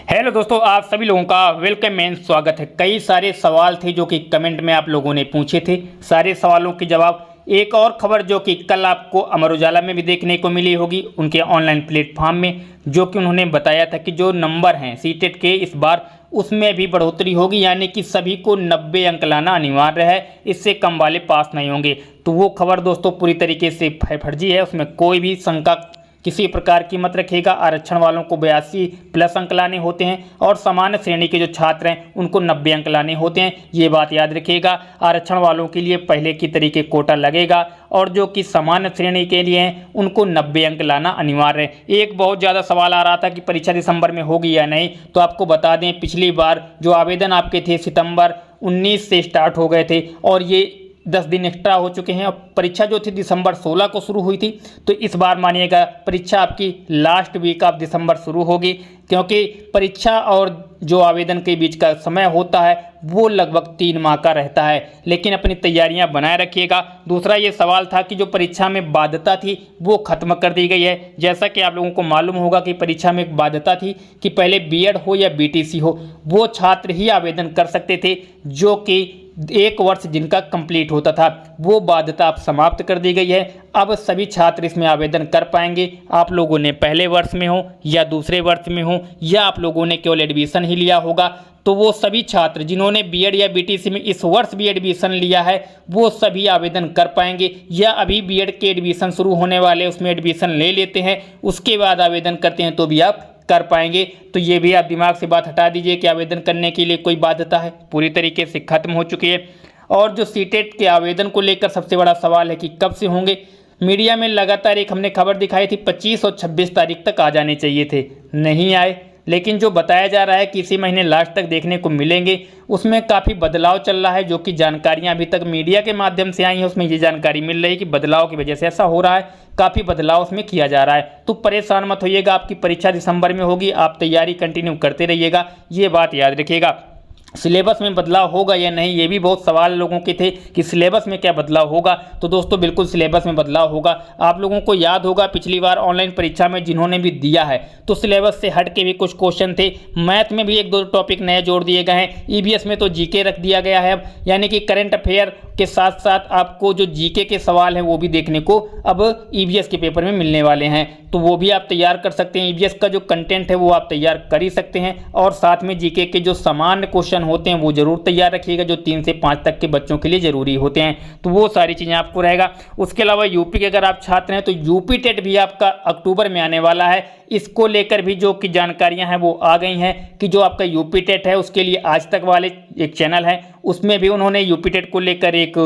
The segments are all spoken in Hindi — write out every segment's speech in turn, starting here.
हेलो दोस्तों, आप सभी लोगों का वेलकम मैन स्वागत है। कई सारे सवाल थे जो कि कमेंट में आप लोगों ने पूछे थे। सारे सवालों के जवाब एक और खबर जो कि कल आपको अमर उजाला में भी देखने को मिली होगी, उनके ऑनलाइन प्लेटफॉर्म में, जो कि उन्होंने बताया था कि जो नंबर हैं सीटेट के इस बार उसमें भी बढ़ोतरी होगी, यानी कि सभी को 90 अंक लाना अनिवार्य है, इससे कम वाले पास नहीं होंगे। तो वो खबर दोस्तों पूरी तरीके से फर्जी है, उसमें कोई भी शंका किसी प्रकार की मत रखिएगा। आरक्षण वालों को 82+ अंक लाने होते हैं और सामान्य श्रेणी के जो छात्र हैं उनको 90 अंक लाने होते हैं, ये बात याद रखिएगा। आरक्षण वालों के लिए पहले की तरीके कोटा लगेगा और जो कि सामान्य श्रेणी के लिए हैं उनको 90 अंक लाना अनिवार्य है। एक बहुत ज़्यादा सवाल आ रहा था कि परीक्षा दिसंबर में होगी या नहीं, तो आपको बता दें पिछली बार जो आवेदन आपके थे सितंबर 19 से स्टार्ट हो गए थे और ये 10 दिन एक्स्ट्रा हो चुके हैं और परीक्षा जो थी दिसंबर 16 को शुरू हुई थी। तो इस बार मानिएगा परीक्षा आपकी लास्ट वीक ऑफ दिसंबर शुरू होगी, क्योंकि परीक्षा और जो आवेदन के बीच का समय होता है वो लगभग 3 माह का रहता है। लेकिन अपनी तैयारियां बनाए रखिएगा। दूसरा ये सवाल था कि जो परीक्षा में बाध्यता थी वो खत्म कर दी गई है। जैसा कि आप लोगों को मालूम होगा कि परीक्षा में एक बाध्यता थी कि पहले बीएड हो या बीटीसी हो, वो छात्र ही आवेदन कर सकते थे जो कि 1 वर्ष जिनका कंप्लीट होता था। वो बाध्यता अब समाप्त कर दी गई है। अब सभी छात्र इसमें आवेदन कर पाएंगे। आप लोगों ने पहले वर्ष में हो या दूसरे वर्ष में हो या आप लोगों ने केवल एडमिशन ही लिया होगा, तो वो सभी छात्र जिन्होंने बीएड या बीटीसी में इस वर्ष भी एडमिशन लिया है वो सभी आवेदन कर पाएंगे, या अभी बीएड के एडमिशन शुरू होने वाले उसमें एडमिशन ले लेते हैं उसके बाद आवेदन करते हैं तो भी आप कर पाएंगे। तो ये भी आप दिमाग से बात हटा दीजिए कि आवेदन करने के लिए कोई बाध्यता है, पूरी तरीके से खत्म हो चुकी है। और जो सीटेट के आवेदन को लेकर सबसे बड़ा सवाल है कि कब से होंगे। मीडिया में लगातार एक हमने खबर दिखाई थी 25 और 26 तारीख तक आ जाने चाहिए थे, नहीं आए। लेकिन जो बताया जा रहा है कि इसी महीने लास्ट तक देखने को मिलेंगे, उसमें काफ़ी बदलाव चल रहा है। जो कि जानकारियां अभी तक मीडिया के माध्यम से आई हैं उसमें ये जानकारी मिल रही है कि बदलाव की वजह से ऐसा हो रहा है, काफ़ी बदलाव उसमें किया जा रहा है। तो परेशान मत होइएगा, आपकी परीक्षा दिसंबर में होगी, आप तैयारी कंटिन्यू करते रहिएगा, ये बात याद रखिएगा। सिलेबस में बदलाव होगा या नहीं, ये भी बहुत सवाल लोगों के थे कि सिलेबस में क्या बदलाव होगा। तो दोस्तों बिल्कुल सिलेबस में बदलाव होगा। आप लोगों को याद होगा पिछली बार ऑनलाइन परीक्षा में जिन्होंने भी दिया है तो सिलेबस से हट के भी कुछ क्वेश्चन थे। मैथ में भी 1-2 टॉपिक नए जोड़ दिए गए हैं। ईवीएस में तो जीके रख दिया गया है अब, यानी कि करंट अफेयर के साथ साथ आपको जो जीके के सवाल हैं वो भी देखने को अब ईवीएस के पेपर में मिलने वाले हैं। तो वो भी आप तैयार कर सकते हैं। ईवीएस का जो कंटेंट है वो आप तैयार कर ही सकते हैं और साथ में जीके के जो सामान्य क्वेश्चन होते हैं वो जरूर तैयार रखिएगा, जो 3 से 5 तक के बच्चों के लिए जरूरी होते हैं। तो वो सारी चीज़ें आपको रहेगा। उसके अलावा यूपी के अगर आप छात्र हैं तो यूपी टेट भी आपका अक्टूबर में आने वाला है। इसको लेकर भी जो कि जानकारियां हैं वो आ गई हैं कि जो आपका यूपी टेट है उसके लिए आज तक वाले एक चैनल है उसमें भी उन्होंने यूपी टेट को लेकर एक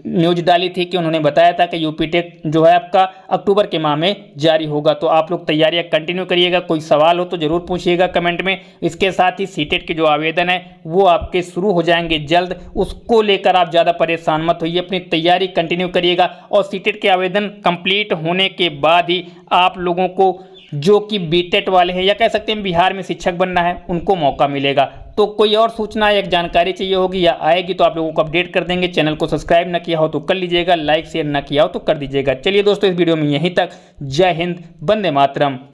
न्यूज डाली थी कि उन्होंने बताया था कि यूपी टेट जो है आपका अक्टूबर के माह में जारी होगा। तो आप लोग तैयारियां कंटिन्यू करिएगा। कोई सवाल हो तो ज़रूर पूछिएगा कमेंट में। इसके साथ ही सीटेट के जो आवेदन है वो आपके शुरू हो जाएंगे जल्द, उसको लेकर आप ज़्यादा परेशान मत होइए, अपनी तैयारी कंटिन्यू करिएगा। और सीटेट के आवेदन कंप्लीट होने के बाद ही आप लोगों को जो कि बीटेट वाले हैं या कह सकते हैं बिहार में शिक्षक बनना है उनको मौका मिलेगा। तो कोई और सूचना या जानकारी चाहिए होगी या आएगी तो आप लोगों को अपडेट कर देंगे। चैनल को सब्सक्राइब ना किया हो तो कर लीजिएगा, लाइक शेयर ना किया हो तो कर दीजिएगा। चलिए दोस्तों इस वीडियो में यहीं तक। जय हिंद, वंदे मातरम।